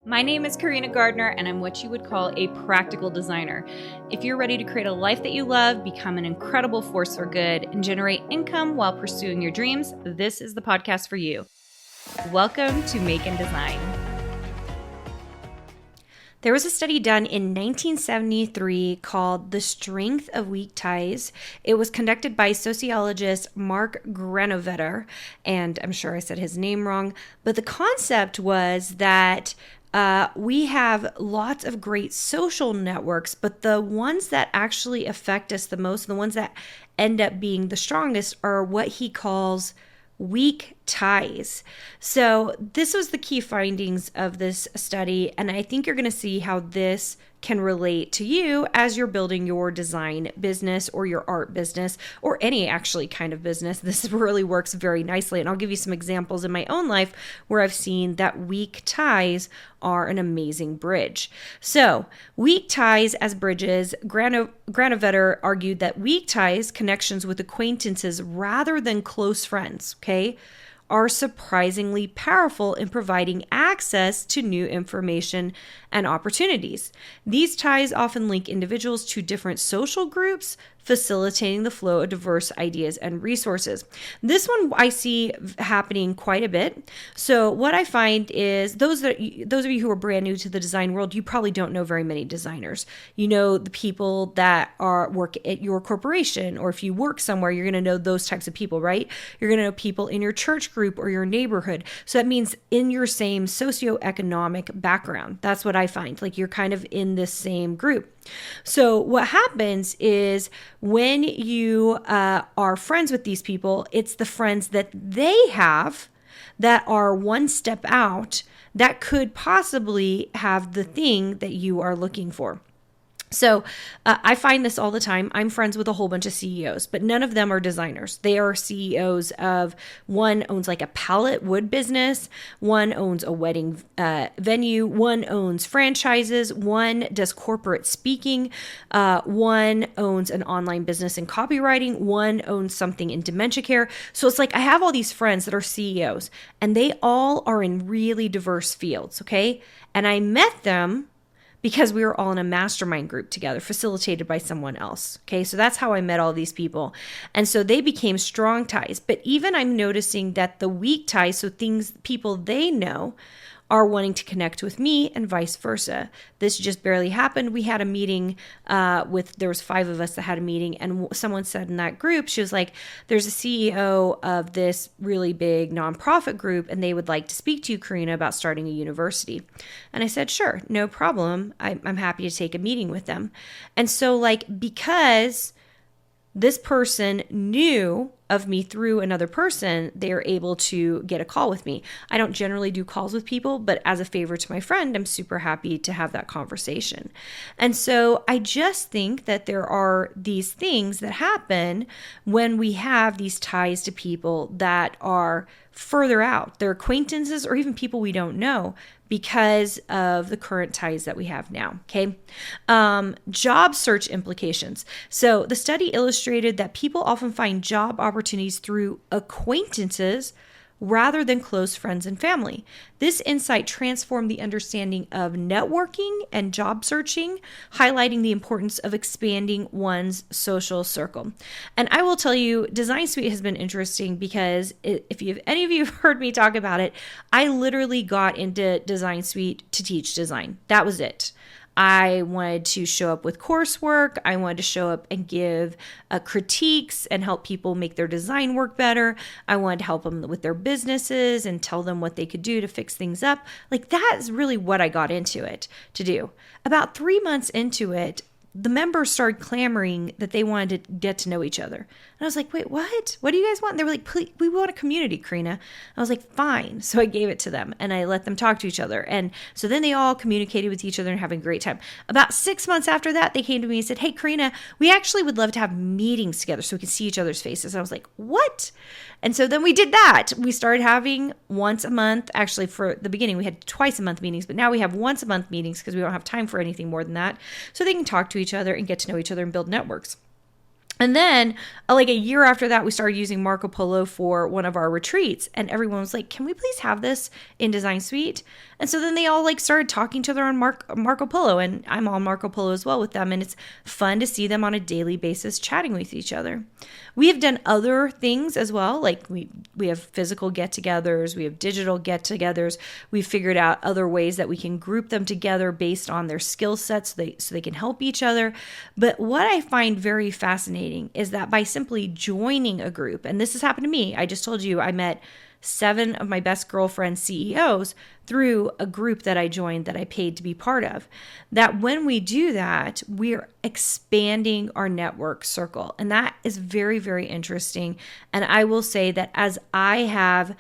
My name is Carina Gardner, and I'm what you would call a practical designer. If you're ready to create a life that you love, become an incredible force for good, and generate income while pursuing your dreams, this is the podcast for you. Welcome to Make and Design. There was a study done in 1973 called The Strength of Weak Ties. It was conducted by sociologist Mark Granovetter, and I'm sure I said his name wrong, but the concept was that we have lots of great social networks, but the ones that actually affect us the most, the ones that end up being the strongest, are what he calls weak ties. So this was the key findings of this study, and I think you're going to see how this can relate to you as you're building your design business or your art business or any actually kind of business. This really works very nicely, and I'll give you some examples in my own life where I've seen that weak ties are an amazing bridge. So weak ties as bridges, Granovetter argued that weak ties, connections with acquaintances rather than close friends, okay, are surprisingly powerful in providing access to new information and opportunities. These ties often link individuals to different social groups, facilitating the flow of diverse ideas and resources. This one I see happening quite a bit. So what I find is those of you who are brand new to the design world, you probably don't know very many designers. You know the people that work at your corporation, or if you work somewhere, you're going to know those types of people, right? You're going to know people in your church group or your neighborhood. So that means in your same socioeconomic background. That's what I find. Like you're kind of in this same group. So what happens is when you are friends with these people, it's the friends that they have that are one step out that could possibly have the thing that you are looking for. So I find this all the time. I'm friends with a whole bunch of CEOs, but none of them are designers. They are CEOs of, one owns like a pallet wood business, one owns a wedding venue, one owns franchises, one does corporate speaking, one owns an online business in copywriting, one owns something in dementia care. So it's like I have all these friends that are CEOs, and they all are in really diverse fields, okay? And I met them because we were all in a mastermind group together, facilitated by someone else. Okay, so that's how I met all these people. And so they became strong ties. But even I'm noticing that the weak ties, so people they know, are wanting to connect with me and vice versa. This just barely happened. We had a meeting there was 5 of us that had a meeting, and someone said in that group, she was like, there's a CEO of this really big nonprofit group, and they would like to speak to you, Carina, about starting a university. And I said, sure, no problem. I'm happy to take a meeting with them. And so because this person knew of me through another person, they are able to get a call with me. I don't generally do calls with people, but as a favor to my friend, I'm super happy to have that conversation. And so I just think that there are these things that happen when we have these ties to people that are further out. They're acquaintances or even people we don't know because of the current ties that we have now, okay? Job search implications. So the study illustrated that people often find job opportunities through acquaintances rather than close friends and family. This insight transformed the understanding of networking and job searching, highlighting the importance of expanding one's social circle. And I will tell you, Design Suite has been interesting because if any of you have heard me talk about it, I literally got into Design Suite to teach design. That was it. I wanted to show up with coursework. I wanted to show up and give critiques and help people make their design work better. I wanted to help them with their businesses and tell them what they could do to fix things up. That is really what I got into it to do. About 3 months into it, the members started clamoring that they wanted to get to know each other. And I was like, wait, what? What do you guys want? And they were like, please, we want a community, Carina. I was like, fine. So I gave it to them and I let them talk to each other. And so then they all communicated with each other and having a great time. About 6 months after that, they came to me and said, hey, Carina, we actually would love to have meetings together so we can see each other's faces. And I was like, what? And so then we did that. We started having once a month. Actually, for the beginning, we had twice a month meetings, but now we have once a month meetings because we don't have time for anything more than that. So they can talk to each other and get to know each other and build networks. And then, like a year after that, we started using Marco Polo for one of our retreats. And everyone was like, can we please have this in Design Suite? And so then they all like started talking to other on Marco Polo. And I'm on Marco Polo as well with them. And it's fun to see them on a daily basis chatting with each other. We have done other things as well. Like we have physical get-togethers. We have digital get-togethers. We've figured out other ways that we can group them together based on their skill sets so they can help each other. But what I find very fascinating is that by simply joining a group, and this has happened to me, I just told you I met 7 of my best girlfriend CEOs through a group that I joined that I paid to be part of, that when we do that, we're expanding our network circle. And that is very, very interesting. And I will say that as I have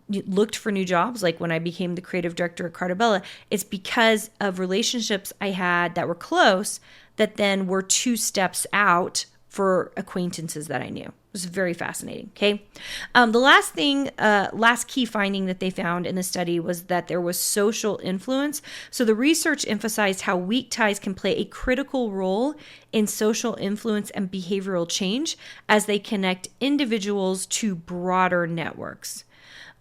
looked for new jobs, like when I became the creative director at Cartabella, it's because of relationships I had that were close that then were 2 steps out for acquaintances that I knew. It was very fascinating. Okay. The last key finding that they found in the study was that there was social influence. So the research emphasized how weak ties can play a critical role in social influence and behavioral change as they connect individuals to broader networks.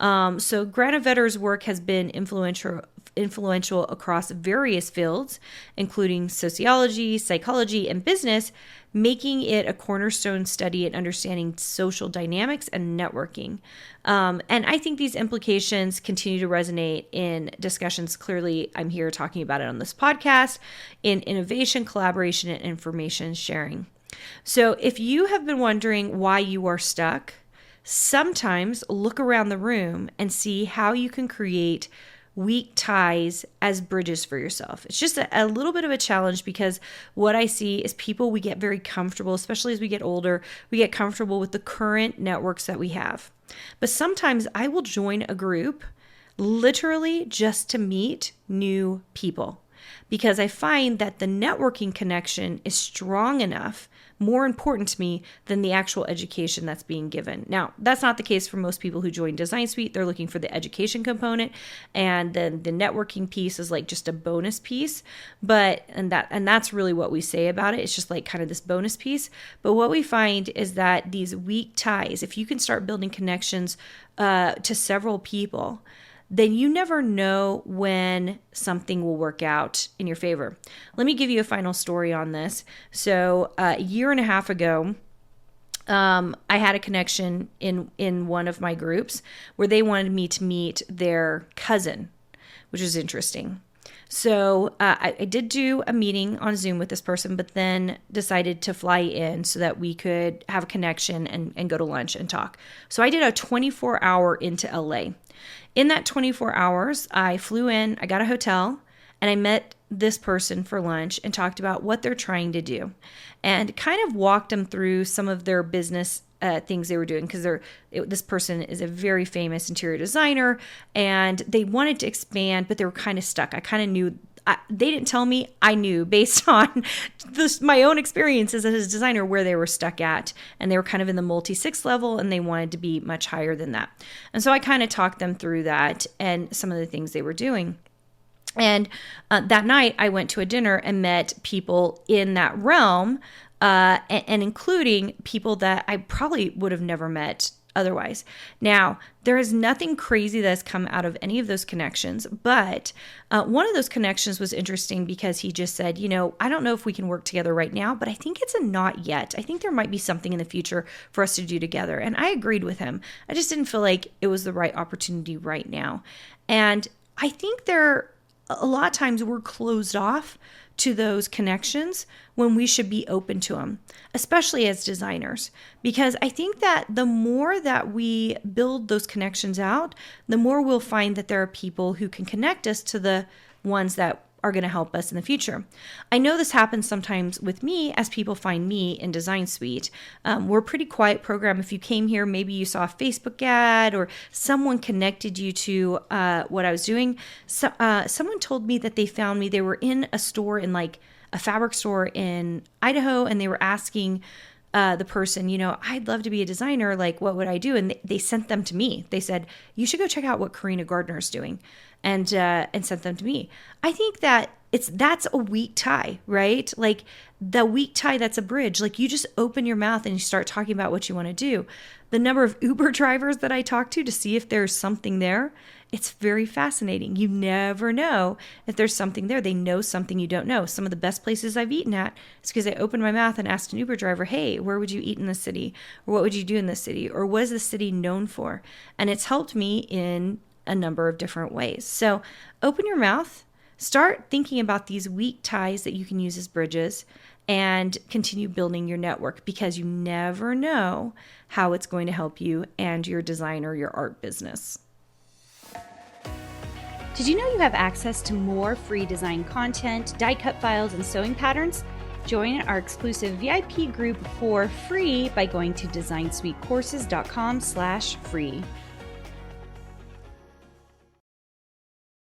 So Granovetter's work has been influential across various fields, including sociology, psychology, and business, making it a cornerstone study in understanding social dynamics and networking. And I think these implications continue to resonate in discussions. Clearly, I'm here talking about it on this podcast, in innovation, collaboration, and information sharing. So if you have been wondering why you are stuck, sometimes look around the room and see how you can create weak ties as bridges for yourself. It's just a little bit of a challenge because what I see is people, we get very comfortable, especially as we get older, we get comfortable with the current networks that we have. But sometimes I will join a group literally just to meet new people because I find that the networking connection is strong enough, more important to me than the actual education that's being given. Now, that's not the case for most people who join Design Suite. They're looking for the education component, and then the networking piece is like just a bonus piece. And that's really what we say about it. It's just like kind of this bonus piece. But what we find is that these weak ties, if you can start building connections to several people, then you never know when something will work out in your favor. Let me give you a final story on this. So a year and a half ago, I had a connection in one of my groups where they wanted me to meet their cousin, which is interesting. So I did do a meeting on Zoom with this person, but then decided to fly in so that we could have a connection and go to lunch and talk. So I did a 24-hour into LA. In that 24 hours, I flew in, I got a hotel, and I met this person for lunch and talked about what they're trying to do and kind of walked them through some of their business things they were doing because this person is a very famous interior designer and they wanted to expand, but they were kind of stuck. I kind of knew. They didn't tell me, I knew based on my own experiences as a designer where they were stuck at. And they were kind of in the multi-6 level and they wanted to be much higher than that. And so I kind of talked them through that and some of the things they were doing. And that night I went to a dinner and met people in that realm and including people that I probably would have never met otherwise. Now, there is nothing crazy that's come out of any of those connections, but one of those connections was interesting because he just said, I don't know if we can work together right now, but I think it's a not yet. I think there might be something in the future for us to do together. And I agreed with him. I just didn't feel like it was the right opportunity right now. And I think a lot of times we're closed off to those connections when we should be open to them, especially as designers. Because I think that the more that we build those connections out, the more we'll find that there are people who can connect us to the ones that are going to help us in the future. I know this happens sometimes with me as people find me in Design Suite. We're a pretty quiet program. If you came here, maybe you saw a Facebook ad or someone connected you to what I was doing. So, someone told me that they found me. They were in a store in like a fabric store in Idaho and they were asking the person, I'd love to be a designer. Like, what would I do? And they sent them to me. They said, you should go check out what Carina Gardner is doing, and sent them to me. I think that that's a weak tie, right? Like the weak tie, that's a bridge. Like you just open your mouth and you start talking about what you want to do. The number of Uber drivers that I talk to see if there's something there, it's very fascinating. You never know if there's something there. They know something you don't know. Some of the best places I've eaten at is because I opened my mouth and asked an Uber driver, hey, where would you eat in this city? Or what would you do in this city? Or what is the city known for? And it's helped me in a number of different ways. So open your mouth, start thinking about these weak ties that you can use as bridges, and continue building your network, because you never know how it's going to help you and your design or your art business. Did you know you have access to more free design content, die cut files, and sewing patterns? Join our exclusive VIP group for free by going to designsweetcourses.com/free.